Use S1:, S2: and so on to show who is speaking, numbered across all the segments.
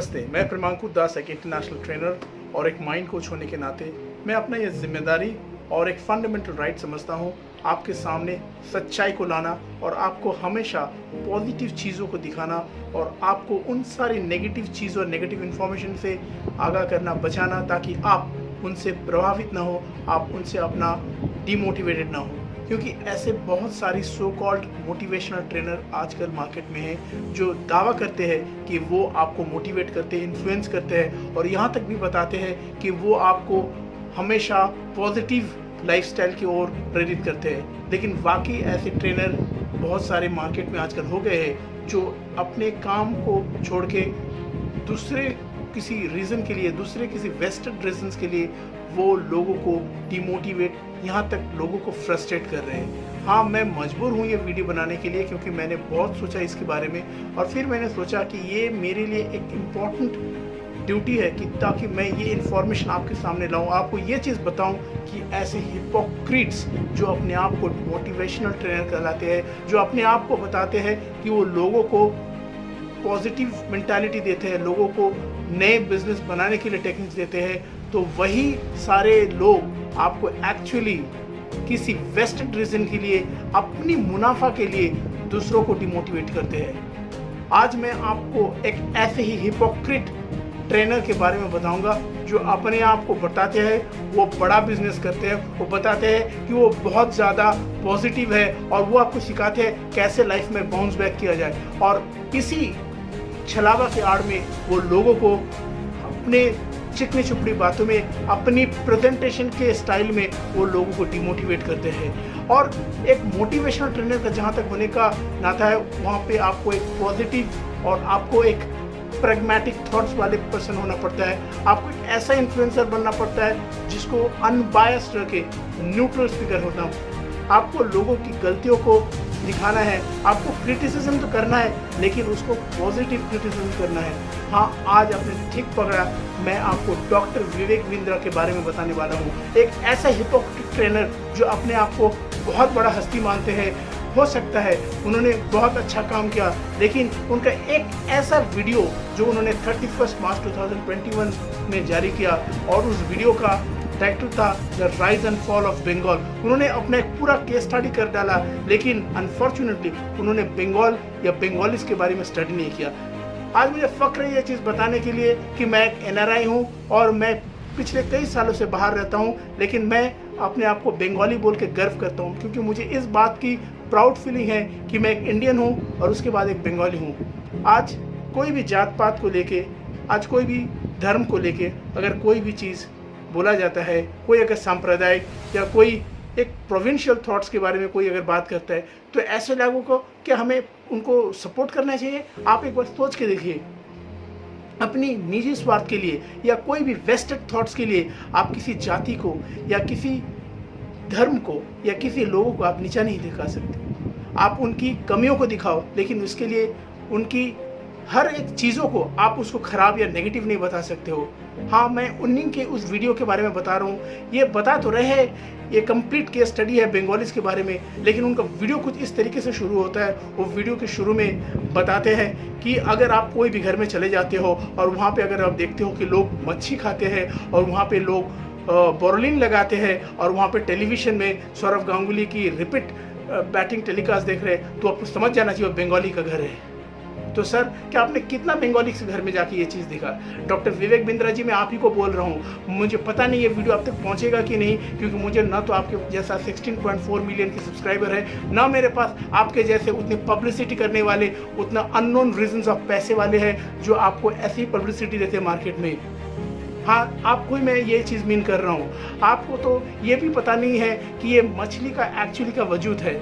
S1: नमस्ते, मैं प्रेमांकु दास एक इंटरनेशनल ट्रेनर और एक माइंड कोच होने के नाते मैं अपना ये जिम्मेदारी और एक फंडामेंटल राइट समझता हूँ आपके सामने सच्चाई को लाना और आपको हमेशा पॉजिटिव चीज़ों को दिखाना और आपको उन सारी नेगेटिव चीज़ और नेगेटिव इन्फॉर्मेशन से आगाह करना, बचाना, ताकि आप उनसे प्रभावित ना हो, आप उनसे अपना डिमोटिवेटेड ना हो। क्योंकि ऐसे बहुत सारी सो कॉल्ड मोटिवेशनल ट्रेनर आजकल मार्केट में हैं जो दावा करते हैं कि वो आपको मोटिवेट करते हैं, इन्फ्लुएंस करते हैं और यहाँ तक भी बताते हैं कि वो आपको हमेशा पॉजिटिव लाइफस्टाइल की ओर प्रेरित करते हैं। लेकिन वाकई ऐसे ट्रेनर बहुत सारे मार्केट में आजकल हो गए हैं जो अपने काम को छोड़ के दूसरे किसी रीज़न के लिए, दूसरे किसी वेस्टेड रीजन्स के लिए वो लोगों को डिमोटिवेट, यहाँ तक लोगों को फ्रस्ट्रेट कर रहे हैं। हाँ, मैं मजबूर हूँ ये वीडियो बनाने के लिए क्योंकि मैंने बहुत सोचा इसके बारे में और फिर मैंने सोचा कि ये मेरे लिए एक इम्पॉर्टेंट ड्यूटी है कि ताकि मैं ये इन्फॉर्मेशन आपके सामने लाऊं, आपको ये चीज़ बताऊं कि ऐसे हिपोक्रीट्स जो अपने आप को मोटिवेशनल ट्रेनर कहलाते हैं, जो अपने आप को बताते हैं कि वो लोगों को पॉजिटिव मेंटालिटी देते हैं, लोगों को नए बिजनेस बनाने के लिए टेक्निक्स देते हैं, तो वही सारे लोग आपको एक्चुअली किसी वेस्टेड रीजन के लिए, अपनी मुनाफा के लिए दूसरों को डिमोटिवेट करते हैं। आज मैं आपको एक ऐसे ही हिपोक्रिट ट्रेनर के बारे में बताऊंगा जो अपने आप को बताते हैं वो बड़ा बिजनेस करते हैं, वो बताते हैं कि वो बहुत ज़्यादा पॉजिटिव है और वो आपको सिखाते हैं कैसे लाइफ में बाउंस बैक किया जाए, और इसी छलावा के आड़ में वो लोगों को अपने चिकनी चुपड़ी बातों में, अपनी प्रेजेंटेशन के स्टाइल में वो लोगों को डिमोटिवेट करते हैं। और एक मोटिवेशनल ट्रेनर का जहाँ तक होने का नाता है, वहाँ पे आपको एक पॉजिटिव और आपको एक प्रैग्मेटिक थॉट्स वाले पर्सन होना पड़ता है। आपको एक ऐसा इन्फ्लुएंसर बनना पड़ता है जिसको अनबायस्ड रखे, न्यूट्रल स्पीकर होता हूँ। आपको लोगों की गलतियों को दिखाना है, आपको क्रिटिसिज्म तो करना है लेकिन उसको पॉजिटिव क्रिटिसिज्म करना है। हाँ, आज आपने ठीक पकड़ा, मैं आपको डॉक्टर विवेक बिंद्रा के बारे में बताने वाला हूँ। एक ऐसा हिपोक्रेटिक ट्रेनर जो अपने आप को बहुत बड़ा हस्ती मानते हैं। हो सकता है उन्होंने बहुत अच्छा काम किया, लेकिन उनका एक ऐसा वीडियो जो उन्होंने 31 मार्च 2021 में जारी किया और उस वीडियो का टाइटल था the rise and fall of Bengal. उन्होंने अपना एक पूरा केस स्टडी कर डाला, लेकिन अनफॉर्चुनेटली उन्होंने बंगाल या बंगालीज के बारे में स्टडी नहीं किया। आज मुझे फक्र है ये चीज़ बताने के लिए कि मैं एक NRI हूँ और मैं पिछले कई सालों से बाहर रहता हूँ, लेकिन मैं अपने आप को बंगाली बोल के गर्व करता हूँ क्योंकि मुझे इस बात की प्राउड फीलिंग है कि मैं एक इंडियन हूँ और उसके बाद एक बंगाली हूँ। आज कोई भी जात पात को लेके, आज कोई भी धर्म को लेके अगर कोई भी चीज़ बोला जाता है, कोई अगर सांप्रदायिक या कोई एक प्रोविंशियल थॉट्स के बारे में कोई अगर बात करता है, तो ऐसे लोगों को क्या हमें उनको सपोर्ट करना चाहिए? आप एक बार सोच के देखिए। अपनी निजी स्वार्थ के लिए या कोई भी वेस्टेड थॉट्स के लिए आप किसी जाति को या किसी धर्म को या किसी लोगों को आप नीचा नहीं दिखा सकते। आप उनकी कमियों को दिखाओ, लेकिन उसके लिए उनकी हर एक चीज़ों को आप उसको ख़राब या नेगेटिव नहीं बता सकते हो। हाँ, मैं उन्हीं के उस वीडियो के बारे में बता रहा हूँ। ये बता तो रहे हैं, ये कंप्लीट केस स्टडी है बंगालीज के बारे में, लेकिन उनका वीडियो कुछ इस तरीके से शुरू होता है। वो वीडियो के शुरू में बताते हैं कि अगर आप कोई भी घर में चले जाते हो और वहाँ पे अगर आप देखते हो कि लोग मच्छी खाते हैं और वहाँ पे लोग बोरोलिन लगाते हैं और वहाँ पे टेलीविज़न में सौरव गांगुली की रिपीट बैटिंग टेलीकास्ट देख रहे हैं, तो आपको समझ जाना चाहिए बंगाली का घर है। तो सर, क्या आपने कितना बंगाली के घर में जाके ये चीज़ देखा? डॉक्टर विवेक बिंद्रा जी, मैं आप ही को बोल रहा हूँ। मुझे पता नहीं ये वीडियो आप तक पहुँचेगा कि नहीं, क्योंकि मुझे ना तो आपके जैसा 16.4 मिलियन के सब्सक्राइबर है, ना मेरे पास आपके जैसे उतनी पब्लिसिटी करने वाले, उतना अननोन रीजंस ऑफ पैसे वाले हैं जो आपको ऐसी पब्लिसिटी देते हैं मार्केट में। हाँ, आपको ही मैं ये चीज़ मीन कर रहा हूँ। आपको तो ये भी पता नहीं है कि ये मछली का एक्चुअली का वजूद है।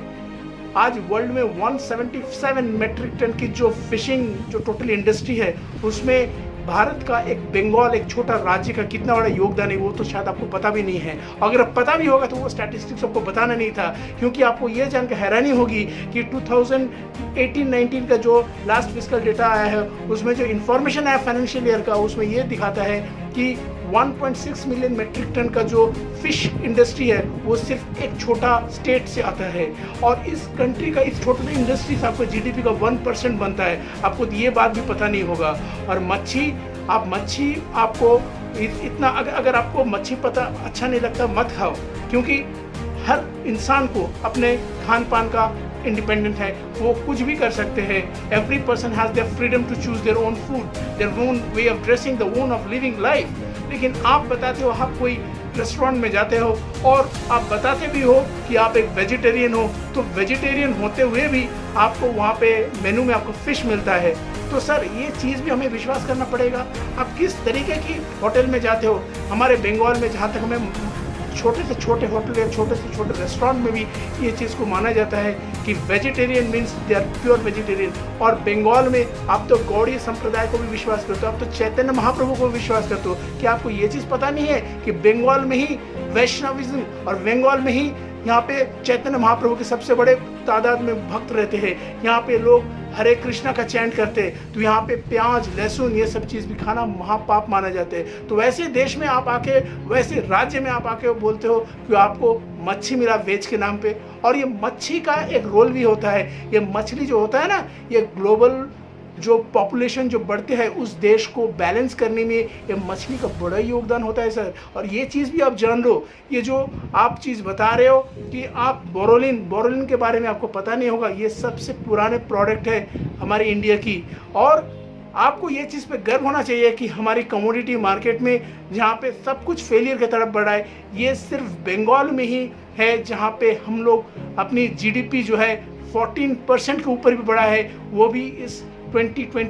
S1: आज वर्ल्ड में 177 मेट्रिक टन की जो फिशिंग जो टोटल इंडस्ट्री है, उसमें भारत का एक बंगाल, एक छोटा राज्य का कितना बड़ा योगदान है वो तो शायद आपको पता भी नहीं है। अगर पता भी होगा तो वो स्टैटिस्टिक्स आपको बताना नहीं था, क्योंकि आपको ये जानकर हैरानी होगी कि 2018-19 का जो लास्ट फिस्कल डेटा आया है उसमें जो इन्फॉर्मेशन आया फाइनेंशियल ईयर का, उसमें ये दिखाता है कि 1.6 मिलियन मेट्रिक टन का जो फिश इंडस्ट्री है वो सिर्फ एक छोटा स्टेट से आता है, और इस कंट्री का इस छोटे इंडस्ट्री से आपको जीडीपी का 1% बनता है। आपको ये बात भी पता नहीं होगा। और मच्छी आप मच्छी आपको इतना अगर आपको मच्छी पता अच्छा नहीं लगता मत खाओ, क्योंकि हर इंसान को अपने खान पान का इंडिपेंडेंट है, वो कुछ भी कर सकते हैं। Every person has their freedom to choose their own food, their own way of dressing, the own of living life. लेकिन आप बताते हो, आप कोई रेस्टोरेंट में जाते हो और आप बताते भी हो कि आप एक वेजिटेरियन हो, तो वेजिटेरियन होते हुए भी आपको वहाँ पे मेनू में आपको फिश मिलता है। तो सर ये चीज़ भी हमें विश्वास करना पड़ेगा। आप किस तरीके की होटल में जाते हो। हमारे बंगाल में जहाँ तक हमें छोटे से छोटे होटल या छोटे से छोटे रेस्टोरेंट में भी ये चीज़ को माना जाता है कि vegetarian means they are pure vegetarian. और बंगाल में आप तो गौड़ीय संप्रदाय को भी विश्वास करते हो, आप तो चैतन्य महाप्रभु को भी विश्वास करते हो। कि आपको ये चीज़ पता नहीं है कि बंगाल में ही वैष्णविज्म और बंगाल में ही यहाँ पे चैतन्य महाप्रभु के सबसे बड़े तादाद में भक्त रहते हैं। यहाँ पे लोग हरे कृष्णा का चैंट करते हैं, तो यहाँ पे प्याज लहसुन ये सब चीज़ भी खाना महापाप माना जाते हैं। तो वैसे देश में आप आके, वैसे राज्य में आप आके बोलते हो कि आपको मच्छी मिला वेज के नाम पे। और ये मच्छी का एक रोल भी होता है। ये मछली जो होता है ना, ये ग्लोबल जो पॉपुलेशन जो बढ़ते हैं उस देश को बैलेंस करने में ये मछली का बड़ा योगदान होता है सर। और ये चीज़ भी आप जान लो, ये जो आप चीज़ बता रहे हो कि आप बोरोलिन के बारे में आपको पता नहीं होगा, ये सबसे पुराने प्रोडक्ट है हमारी इंडिया की। और आपको ये चीज़ पे गर्व होना चाहिए कि हमारी कमोडिटी मार्केट में जहाँ पे सब कुछ फेलियर की तरफ बढ़ा है, ये सिर्फ बंगाल में ही है जहाँ पे हम लोग अपनी जीडीपी जो है 14% के ऊपर भी बढ़ा है, वो भी इस 2020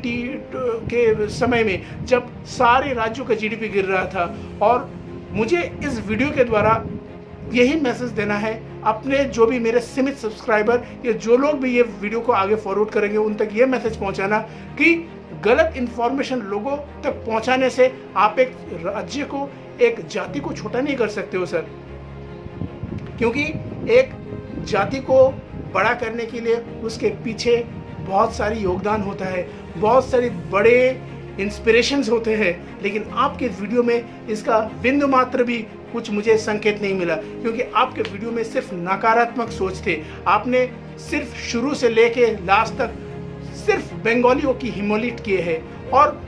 S1: के समय में जब सारे राज्यों का जीडीपी गिर रहा था। और मुझे इस वीडियो के द्वारा यही मैसेज देना है अपने जो भी मेरे सीमित सब्सक्राइबर या जो लोग भी ये वीडियो को आगे फॉरवर्ड करेंगे उन तक ये मैसेज पहुंचाना कि गलत इन्फॉर्मेशन लोगों तक पहुंचाने से आप एक राज्य को, एक जाति को छोटा नहीं कर सकते हो सर। क्योंकि एक जाति को बड़ा करने के लिए उसके पीछे बहुत सारी योगदान होता है, बहुत सारे बड़े इंस्पिरेशंस होते हैं। लेकिन आपके वीडियो में इसका बिंदु मात्र भी कुछ मुझे संकेत नहीं मिला, क्योंकि आपके वीडियो में सिर्फ नकारात्मक सोच थे। आपने सिर्फ शुरू से लेके लास्ट तक सिर्फ बंगालियों की हिमोलिट किए हैं। और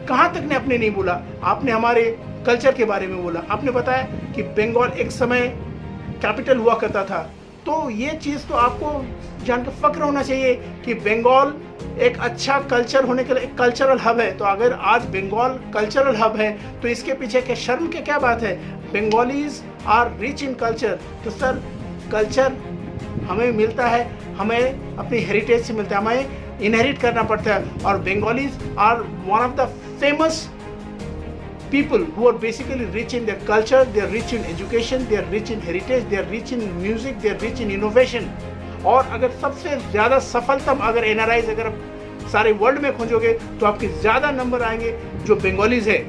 S1: कहाँ तक ने आपने नहीं बोला, आपने हमारे कल्चर के बारे में बोला। आपने बताया कि बंगाल एक समय कैपिटल हुआ करता था, तो ये चीज़ तो आपको जानकर फक्र होना चाहिए कि बंगाल एक अच्छा कल्चर होने के लिए एक कल्चरल हब है। तो अगर आज बंगाल कल्चरल हब है तो इसके पीछे क्या शर्म की क्या बात है। Bengalis are rich in culture. तो सर कल्चर हमें मिलता है, हमें अपनी हेरिटेज से मिलता है, हमें इनहेरिट करना पड़ता है। और Bengalis are one of the famous people who are basically rich in their culture, they are rich in education, they are rich in heritage, they are rich in music, they are rich in innovation। और अगर सबसे ज़्यादा सफलतम अगर NRIs अगर सारे world में खोजोगे तो आपके ज़्यादा नंबर आएंगे जो बंगालीज है।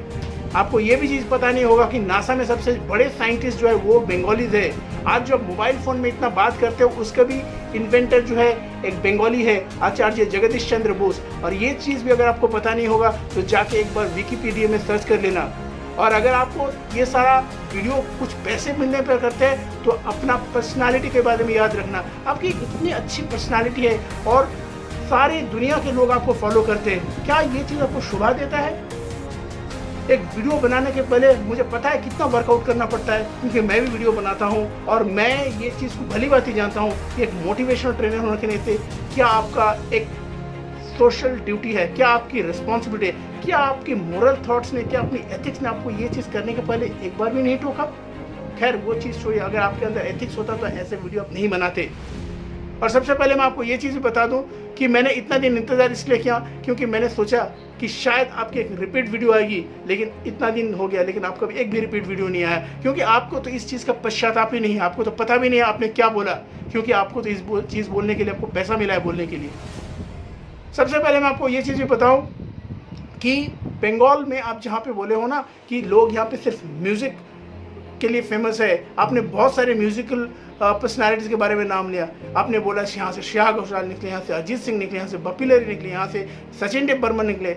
S1: आपको ये भी चीज़ पता नहीं होगा कि नासा में सबसे बड़े साइंटिस्ट जो है वो बंगालीज है। आज जो मोबाइल फ़ोन में इतना बात करते हो उसका भी इन्वेंटर जो है एक बंगाली है, आचार्य जगदीश चंद्र बोस। और ये चीज़ भी अगर आपको पता नहीं होगा तो जाके एक बार विकीपीडिया में सर्च कर लेना। और अगर आपको ये सारा वीडियो कुछ पैसे मिलने पर करते हैं तो अपना पर्सनालिटी के बारे में याद रखना। आपकी इतनी अच्छी पर्सनालिटी है और सारी दुनिया के लोग आपको फॉलो करते हैं, क्या ये चीज़ आपको शोभा देता है? एक वीडियो बनाने के पहले मुझे पता है कितना वर्कआउट करना पड़ता है, क्योंकि मैं भी वीडियो बनाता हूँ और मैं ये चीज़ को भली बात ही जानता हूँ कि एक मोटिवेशनल ट्रेनर होने के नाते क्या आपका एक सोशल ड्यूटी है, क्या आपकी रिस्पॉन्सिबिलिटी है, क्या आपके मोरल थॉट्स ने, क्या अपनी एथिक्स ने आपको ये चीज़ करने के पहले एक बार भी नहीं टोका? खैर वो चीज़ छोड़िए, अगर आपके अंदर एथिक्स होता तो ऐसे वीडियो आप नहीं बनाते। और सबसे पहले मैं आपको ये चीज़ भी बता दूं कि मैंने इतना दिन इंतज़ार इसलिए किया क्योंकि मैंने सोचा कि शायद आपकी एक रिपीट वीडियो आएगी, लेकिन इतना दिन हो गया लेकिन आपका एक भी रिपीट वीडियो नहीं आया, क्योंकि आपको तो इस चीज़ का पश्चाताप ही नहीं है, आपको तो पता भी नहीं है आपने क्या बोला, क्योंकि आपको तो इस चीज़ बोलने के लिए आपको पैसा मिला है बोलने के लिए। सबसे पहले मैं आपको ये चीज़ भी बताऊँ कि बंगाल में आप जहाँ पे बोले हो ना कि लोग यहाँ पे सिर्फ म्यूज़िक के लिए फेमस है, आपने बहुत सारे म्यूजिकल पर्सनालिटीज़ के बारे में नाम लिया। आपने बोला यहाँ से श्रेया घोषाल निकले, यहाँ से अरिजीत सिंह निकले, यहाँ से बप्पी लहरी निकले, यहाँ से सचिन देव बर्मन निकले।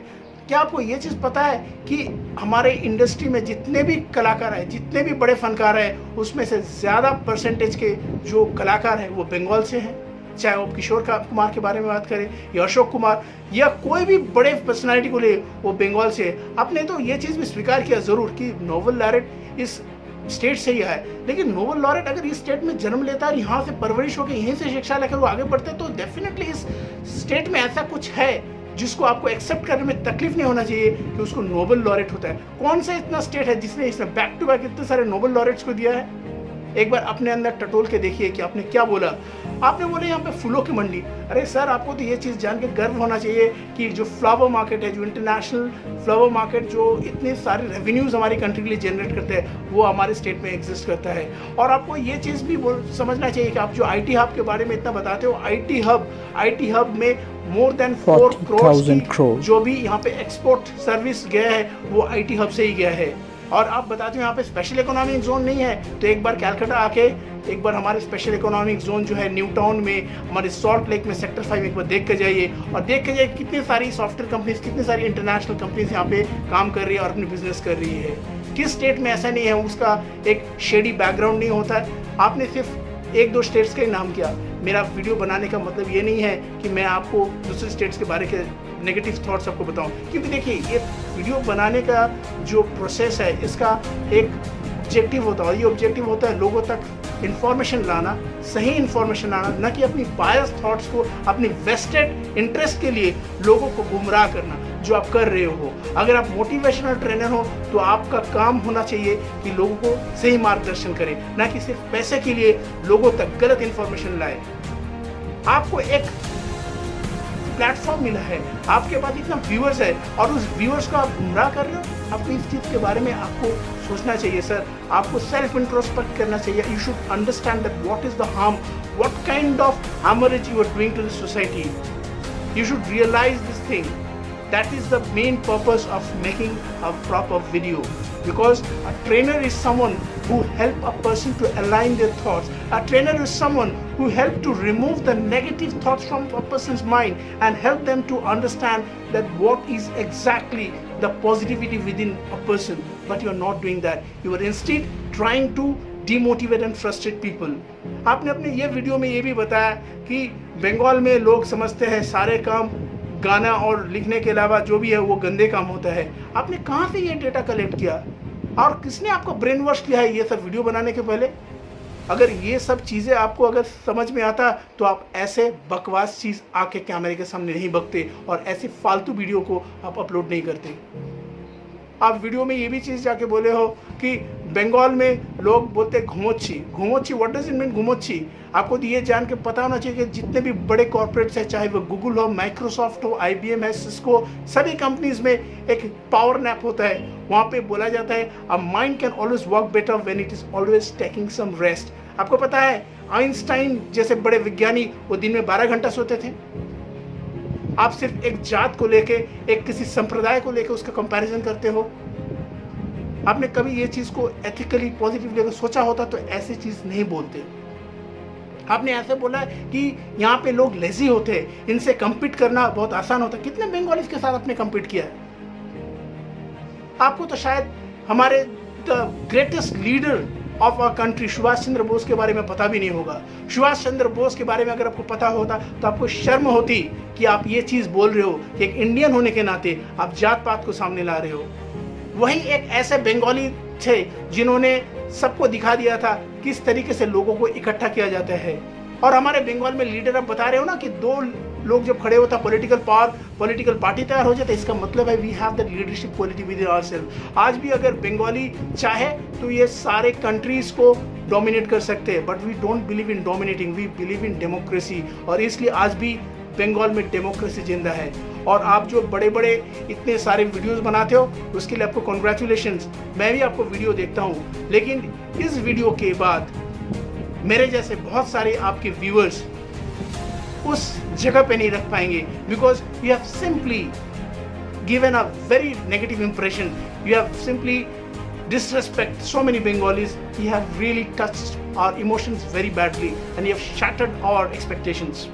S1: क्या आपको ये चीज़ पता है कि हमारे इंडस्ट्री में जितने भी कलाकार हैं, जितने भी बड़े फनकार हैं, उसमें से ज़्यादा परसेंटेज के जो कलाकार हैं वो बंगाल से हैं? चाहे वो किशोर कुमार के बारे में बात करें या अशोक कुमार या कोई भी बड़े पर्सनालिटी को ले, वो बंगाल से। आपने तो ये चीज़ भी स्वीकार किया ज़रूर कि नोबेल लॉरेट इस स्टेट से ही है, लेकिन नोबेल लॉरेट अगर इस स्टेट में जन्म लेता है और यहाँ से परवरिश होकर यहीं से शिक्षा लेकर वो आगे बढ़ते हैं, तो डेफिनेटली इस स्टेट में ऐसा कुछ है जिसको आपको एक्सेप्ट करने में तकलीफ नहीं होना चाहिए कि उसको नोबेल लॉरेट होता है। कौन सा इतना स्टेट है जिसने इसमें बैक टू बैक इतने सारे नोबेल लॉरेट्स को दिया है? एक बार अपने अंदर टटोल के देखिए कि आपने क्या बोला। आपने बोले यहाँ पे फूलों की मंडी। अरे सर, आपको तो ये चीज़ जान के गर्व होना चाहिए कि जो फ्लावर मार्केट है, जो इंटरनेशनल फ्लावर मार्केट जो इतने सारे रेवेन्यूज़ हमारी कंट्री के लिए जनरेट करते हैं, वो हमारे स्टेट में एग्जिस्ट करता है। और आपको ये चीज़ भी समझना चाहिए कि आप जो IT हब के बारे में इतना बताते हो, IT हब में मोर देन 4 करोड़ जो भी यहाँ पे एक्सपोर्ट सर्विस गया है वो IT हब से ही गया है। और आप बताते हो यहाँ पे स्पेशल इकोनॉमिक जोन नहीं है, तो एक बार कैलकाटा आके एक बार हमारे स्पेशल इकोनॉमिक जोन जो है न्यू टाउन में, हमारे सॉल्ट लेक में सेक्टर 5 एक बार देख के जाइए और देख के जाइए कितनी सारी सॉफ्टवेयर कंपनीज, कितनी सारी इंटरनेशनल कंपनीज यहाँ पे काम कर रही है और अपनी बिजनेस कर रही है। किस स्टेट में ऐसा नहीं है उसका एक शेडी बैकग्राउंड नहीं होता है? आपने सिर्फ 1-2 स्टेट्स का ही नाम किया। मेरा वीडियो बनाने का मतलब ये नहीं है कि मैं आपको दूसरे स्टेट्स के बारे के नेगेटिव थॉट्स आपको बताऊं, क्योंकि देखिए ये वीडियो बनाने का जो प्रोसेस है इसका एक ऑब्जेक्टिव होता है, और ये ऑब्जेक्टिव होता है लोगों तक इन्फॉर्मेशन लाना, सही इन्फॉर्मेशन लाना, न कि अपनी बायस थॉट्स को अपनी वेस्टेड इंटरेस्ट के लिए लोगों को गुमराह करना, जो आप कर रहे हो। अगर आप मोटिवेशनल ट्रेनर हो तो आपका काम होना चाहिए कि लोगों को सही मार्गदर्शन करें, ना कि सिर्फ पैसे के लिए लोगों तक गलत इन्फॉर्मेशन लाए। आपको एक प्लेटफॉर्म मिला है, आपके पास इतना व्यूअर्स है और उस व्यूअर्स को आप गुमराह कर रहे हो। आपको इस चीज़ के बारे में आपको सोचना चाहिए सर, आपको सेल्फ इंट्रोस्पेक्ट करना चाहिए। You should understand that what is the harm, what kind of haemorrhage you are doing to the society. You should realize this thing. That is the main purpose of making a proper video, because a trainer is someone who help a person to align their thoughts. A trainer is someone who help to remove the negative thoughts from a person's mind and help them to understand that what is exactly the positivity within a person. But you are not doing that. You are instead trying to demotivate and frustrate people. आपने अपने ये video में ये भी बताया कि बंगाल में लोग समझते हैं सारे काम गाना और लिखने के अलावा जो भी है वो गंदे काम होता है। आपने कहाँ से ये डेटा कलेक्ट किया और किसने आपको ब्रेन वॉश किया है ये सब वीडियो बनाने के पहले? अगर ये सब चीज़ें आपको अगर समझ में आता तो आप ऐसे बकवास चीज़ आके कैमरे के सामने नहीं बकते और ऐसी फालतू वीडियो को आप अपलोड नहीं करते। आप वीडियो में ये भी चीज़ जाके बोले हो कि बंगाल में लोग बोलते हैं घुमोच्ची। घुमोच्ची, व्हाट डज इट मीन घुमोच्ची? आपको तो ये जान के पता होना चाहिए कि जितने भी बड़े कॉर्पोरेट्स हैं, चाहे वो गूगल हो, माइक्रोसॉफ्ट हो, IBM है, सिस्को, सभी कंपनीज में एक पावर नैप होता है। वहाँ पे बोला जाता है a mind can always work better when it is always taking some rest. आपको पता है आइंस्टाइन जैसे बड़े विज्ञानी वो दिन में 12 घंटा सोते थे। आप सिर्फ एक जात को लेके, एक किसी संप्रदाय को लेके उसका कंपैरिजन करते हो। आपने कभी ये चीज़ को एथिकली पॉजिटिव लेकर सोचा होता तो ऐसी चीज़ नहीं बोलते। आपने ऐसे बोला कि यहाँ पे लोग लेजी होते हैं, इनसे compete करना बहुत आसान होता है। कितने बंगालीज के साथ आपने compete किया है? आपको तो शायद हमारे the greatest leader of our country Subhash Chandra Bose के बारे में पता भी नहीं होगा। सुभाष चंद्र बोस के बारे में अगर आपको पता होता तो आपको शर्म होती कि आप ये चीज़ बोल रहे हो कि एक इंडियन होने के नाते आप जात पात को सामने ला रहे हो। वही एक ऐसे बंगाली थे जिन्होंने सबको दिखा दिया था किस तरीके से लोगों को इकट्ठा किया जाता है। और हमारे बंगाल में लीडर आप बता रहे हो ना कि 2 लोग जब खड़े होता पॉलिटिकल पावर, पॉलिटिकल पार्टी तैयार हो जाता है। इसका मतलब है we have the leadership quality within ourselves. आज भी अगर बंगाली चाहे तो ये सारे कंट्रीज को डोमिनेट कर सकते हैं, but we don't believe in dominating, we believe in democracy. और इसलिए आज भी बंगाल में डेमोक्रेसी जिंदा है। और आप जो बड़े बड़े इतने सारे वीडियोस बनाते हो उसके लिए आपको कॉन्ग्रेचुलेशंस। मैं भी आपको वीडियो देखता हूँ, लेकिन इस वीडियो के बाद मेरे जैसे बहुत सारे आपके व्यूअर्स उस जगह पे नहीं रख पाएंगे, because you have simply given a very negative impression. You have simply disrespect so many Bengalis. You have really touched our emotions very badly and you have shattered our expectations.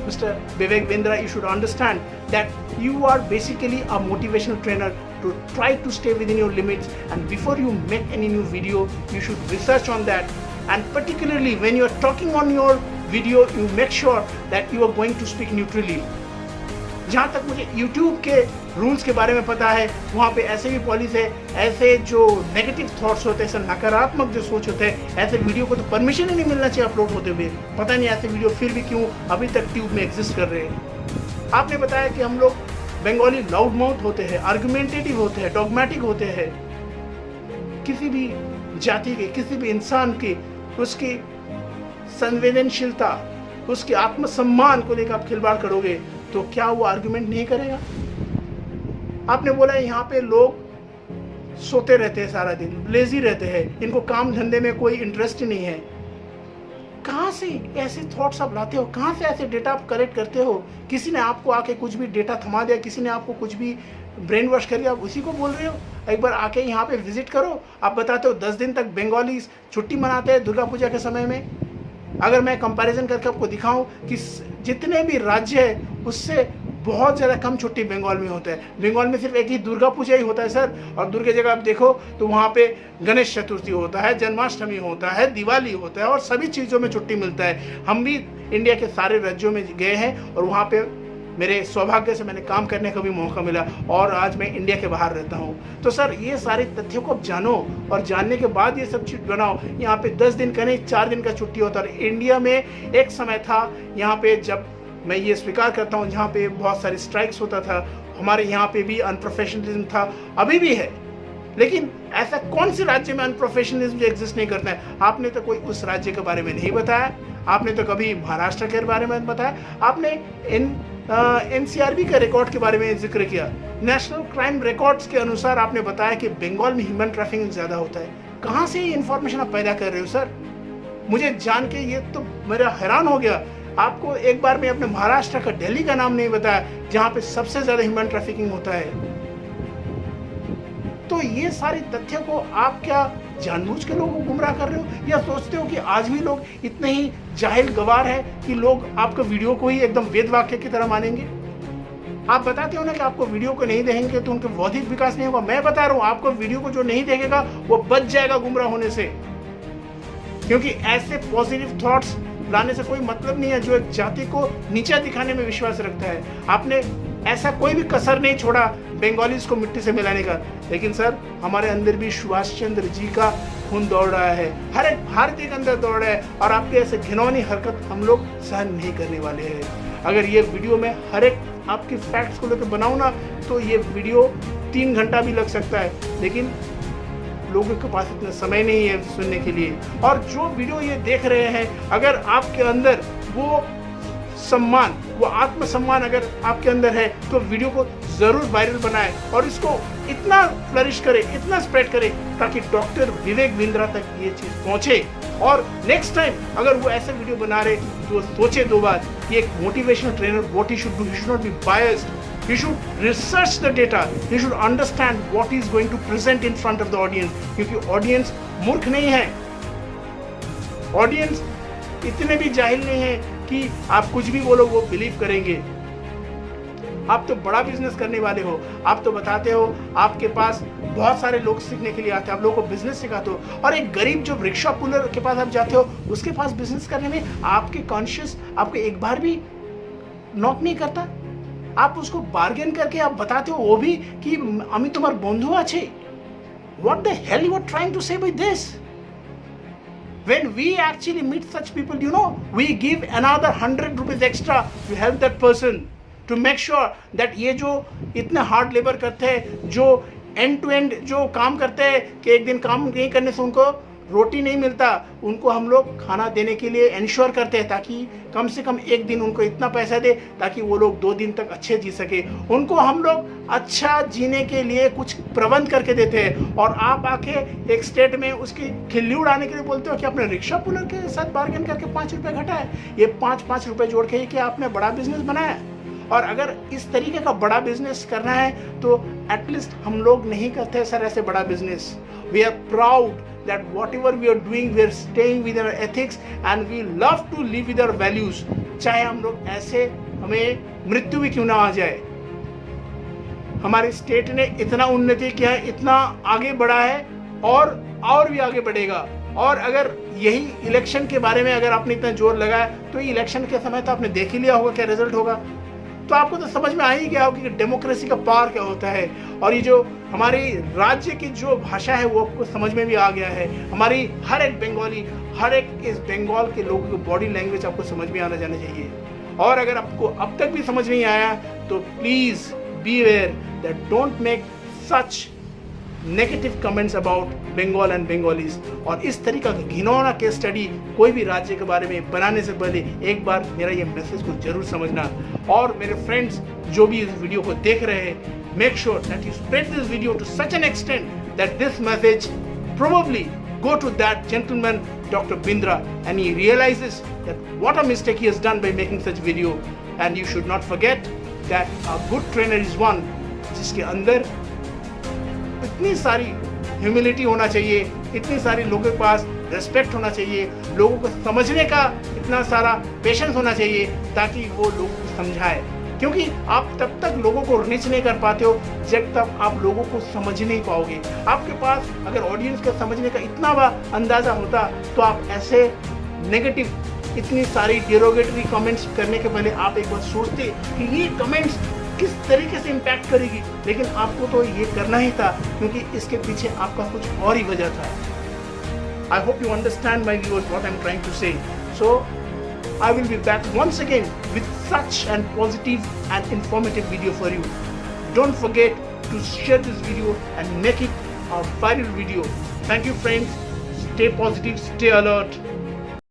S1: Mr. Vivek Bindra, you should understand that you are basically a motivational trainer to try to stay within your limits, and before you make any new video you should research on that, and particularly when you are talking on your video you make sure that you are going to speak neutrally. जहाँ तक मुझे YouTube के rules के बारे में पता है, वहाँ पे ऐसे भी पॉलिसी है, ऐसे जो नेगेटिव थॉट्स होते हैं, ऐसे नकारात्मक जो सोच होते हैं, ऐसे वीडियो को तो परमिशन ही नहीं मिलना चाहिए अपलोड होते हुए। पता नहीं ऐसे वीडियो फिर भी क्यों अभी तक ट्यूब में एग्जिस्ट कर रहे हैं। आपने बताया कि हम लोग बंगाली लाउड माउथ होते हैं, आर्गुमेंटेटिव होते हैं, डॉगमेटिक होते हैं। किसी भी जाति के, किसी भी इंसान की उसकी संवेदनशीलता, उसके आत्मसम्मान को लेकर आप खिलवाड़ करोगे तो क्या वो आर्गुमेंट नहीं करेगा? आपने बोला यहाँ पे लोग सोते रहते हैं, सारा दिन लेजी रहते हैं, इनको काम धंधे में कोई इंटरेस्ट ही नहीं है। कहाँ से ऐसे थॉट्स आप लाते हो? कहाँ से ऐसे डेटा आप कलेक्ट करते हो? किसी ने आपको आके कुछ भी डेटा थमा दिया, किसी ने आपको कुछ भी ब्रेन वॉश कर दिया, आप उसी को बोल रहे हो? एक बार आके यहाँ पे विजिट करो। आप बताते हो 10 दिन तक बंगाली छुट्टी मनाते हैं दुर्गा पूजा के समय में। अगर मैं कंपैरिजन करके आपको दिखाऊं कि जितने भी राज्य है उससे बहुत ज़्यादा कम छुट्टी बंगाल में होता है। बंगाल में सिर्फ एक ही दुर्गा पूजा ही होता है सर, और दुर्गा जगह आप देखो तो वहाँ पे गणेश चतुर्थी होता है, जन्माष्टमी होता है, दिवाली होता है और सभी चीज़ों में छुट्टी मिलता है। हम भी इंडिया के सारे राज्यों में गए हैं और वहाँ पे मेरे सौभाग्य से मैंने काम करने का भी मौका मिला और आज मैं इंडिया के बाहर रहता हूँ। तो सर ये सारे तथ्यों को आप जानो और जानने के बाद ये सब चीज़ बनाओ। यहाँ पे 10 दिन का नहीं 4 दिन का छुट्टी होता है। इंडिया में एक समय था यहाँ पे, जब मैं ये स्वीकार करता हूँ, जहाँ पे बहुत सारी स्ट्राइक्स होता था, हमारे यहाँ पे भी अनप्रोफेशनलिज्म था, अभी भी है। लेकिन ऐसा कौन से राज्य में अनप्रोफेशनलिज्म जो एग्जिस्ट नहीं करता है? आपने तो कोई उस राज्य के बारे में नहीं बताया। आपने तो कभी महाराष्ट्र के बारे में बताया। आपने NCRB के रिकॉर्ड के बारे में जिक्र किया। नेशनल क्राइम रिकॉर्ड्स के अनुसार आपने बताया कि बंगाल में ह्यूमन ट्रैफिकिंग ज़्यादा होता है। कहाँ से ये इन्फॉर्मेशन आप पैदा कर रहे हो सर? मुझे जान के ये तो मेरा हैरान हो गया। आपको एक बार में अपने महाराष्ट्र का, दिल्ली का नाम नहीं बताया जहाँ पे सबसे ज़्यादा ह्यूमन ट्रैफिकिंग होता है। तो ये सारे तथ्यों को आप क्या जानबूझ के लोगों को गुमराह कर रहे हो, या सोचते हो कि आज भी लोग इतने ही जाहिल गवार है कि लोग आपके वीडियो को ही एकदम वेद वाक्य की तरह मानेंगे? आप बताते हो ना कि आपको वीडियो को नहीं देखेंगे तो उनके बौद्धिक विकास नहीं होगा। मैं बता रहा हूँ, आपको वीडियो को जो नहीं देखेगा वो बच जाएगा गुमराह होने से, क्योंकि ऐसे पॉजिटिव थॉट्स लाने से कोई मतलब नहीं है जो एक जाति को नीचा दिखाने में विश्वास रखता है। आपने ऐसा कोई भी कसर नहीं छोड़ा बंगालीज को मिट्टी से मिलाने का। लेकिन सर हमारे अंदर भी सुभाष चंद्र जी का खून दौड़ रहा है, हर एक भारतीय के अंदर दौड़ रहा है, और आपके ऐसे घिनौनी हरकत हम लोग सहन नहीं करने वाले हैं। अगर ये वीडियो में हर एक आपकी फैक्ट्स को लेकर बनाऊँ ना तो ये वीडियो 3 घंटा भी लग सकता है, लेकिन लोगों के पास इतना समय नहीं है सुनने के लिए। और जो वीडियो ये देख रहे हैं, अगर आपके अंदर वो सम्मान, वो आत्मसम्मान अगर आपके अंदर है तो वीडियो को ज़रूर वायरल बनाए और इसको इतना फ्लरिश करे, इतना स्प्रेड करे ताकि डॉक्टर विवेक बिंद्रा तक ये चीज़ पहुँचे। और नेक्स्ट टाइम अगर वो ऐसे वीडियो बना रहे तो सोचे 2 बार कि एक motivational trainer what he should do, he should not be biased, he should research the data, he should understand what he is going to present in front of the audience, क्योंकि audience मूर्ख नहीं है, audience इतने भी जाहिल नहीं है कि आप कुछ भी बोलो वो बिलीव करेंगे। आप तो बड़ा बिजनेस करने वाले हो, आप तो बताते हो आपके पास बहुत सारे लोग सीखने के लिए आते हैं, आप लोगों को बिजनेस सिखाते हो, और एक गरीब जो रिक्शा पुलर के पास आप जाते हो उसके पास बिजनेस करने में आपके कॉन्शियस आपको एक बार भी नॉक नहीं करता। आप उसको बार्गेन करके आप बताते हो वो भी कि আমি তোমার বন্ধু আছে। What the hell you are trying to say by this? When we actually meet such people, you know, we give another 100 rupees extra to help that person to make sure that ये जो इतने hard labour करते हैं, जो and to and जो काम करते हैं कि एक दिन काम नहीं करने से उनको रोटी नहीं मिलता, उनको हम लोग खाना देने के लिए इंश्योर करते हैं ताकि कम से कम एक दिन उनको इतना पैसा दे ताकि वो लोग 2 दिन तक अच्छे जी सके। उनको हम लोग अच्छा जीने के लिए कुछ प्रबंध करके देते हैं, और आप आके एक स्टेट में उसकी खिल्ली उड़ाने के लिए बोलते हो कि आपने रिक्शा पुलर के साथ बार्गेन करके 5 रुपये घटाए। ये 5-5 रुपये जोड़ के कि आपने बड़ा बिजनेस बनाया। और अगर इस तरीके का बड़ा बिजनेस करना है तो एटलीस्ट हम लोग नहीं करते सर ऐसे बड़ा business. We are proud that whatever we are doing, we are staying with our ethics and we love to live with our values। चाहे हम लोग ऐसे हमें मृत्यु भी क्यों ना आ जाए। हमारे स्टेट ने इतना उन्नति किया है, इतना आगे बढ़ा है और भी आगे बढ़ेगा। और अगर यही इलेक्शन के बारे में अगर आपने इतना जोर लगाया तो ये इलेक्शन के समय तो आपने देख ही लिया होगा क्या रिजल्ट होगा। तो आपको तो समझ में आ ही गया होगा कि डेमोक्रेसी का पावर क्या होता है। और ये जो हमारे राज्य की जो भाषा है वो आपको समझ में भी आ गया है। हमारी हर एक बंगाली, हर एक इस बंगाल के लोगों की बॉडी लैंग्वेज आपको समझ में आना जाना चाहिए। और अगर आपको अब तक भी समझ नहीं आया तो please be aware that don't make such negative comments about Bengal and Bengalis. और इस तरीका का घिनौना केस स्टडी कोई भी राज्य के बारे में बनाने से पहले एक बार मेरा ये मैसेज को जरूर समझना। और मेरे फ्रेंड्स जो भी इस वीडियो को देख रहे हैं, make sure that you spread this video to such an extent that this message probably go to that gentleman Dr. Bindra and he realizes that what a mistake he has done by making such video. And you should not forget that a good trainer is one जिसके अंदर इतनी सारी humility होना चाहिए, इतनी सारी लोगों के पास रेस्पेक्ट होना चाहिए, लोगों को समझने का इतना सारा पेशेंस होना चाहिए ताकि वो लोगों को समझाए। क्योंकि आप तब तक लोगों को रीच नहीं कर पाते हो जब तक आप लोगों को समझ नहीं पाओगे। आपके पास अगर ऑडियंस का समझने का इतना बड़ा अंदाज़ा होता तो आप ऐसे नेगेटिव इतनी सारी डेरोगेटरी कमेंट्स करने के पहले आप एक बार सोचते कि ये कमेंट्स किस तरीके से इम्पैक्ट करेगी। लेकिन आपको तो ये करना ही था क्योंकि इसके पीछे आपका कुछ और ही वजह था। I hope you understand my viewers what I am trying to say. So I will be back once again with such an positive and informative video for you. Don't forget to share this video and make it a viral video. Thank you friends. Stay positive, stay alert.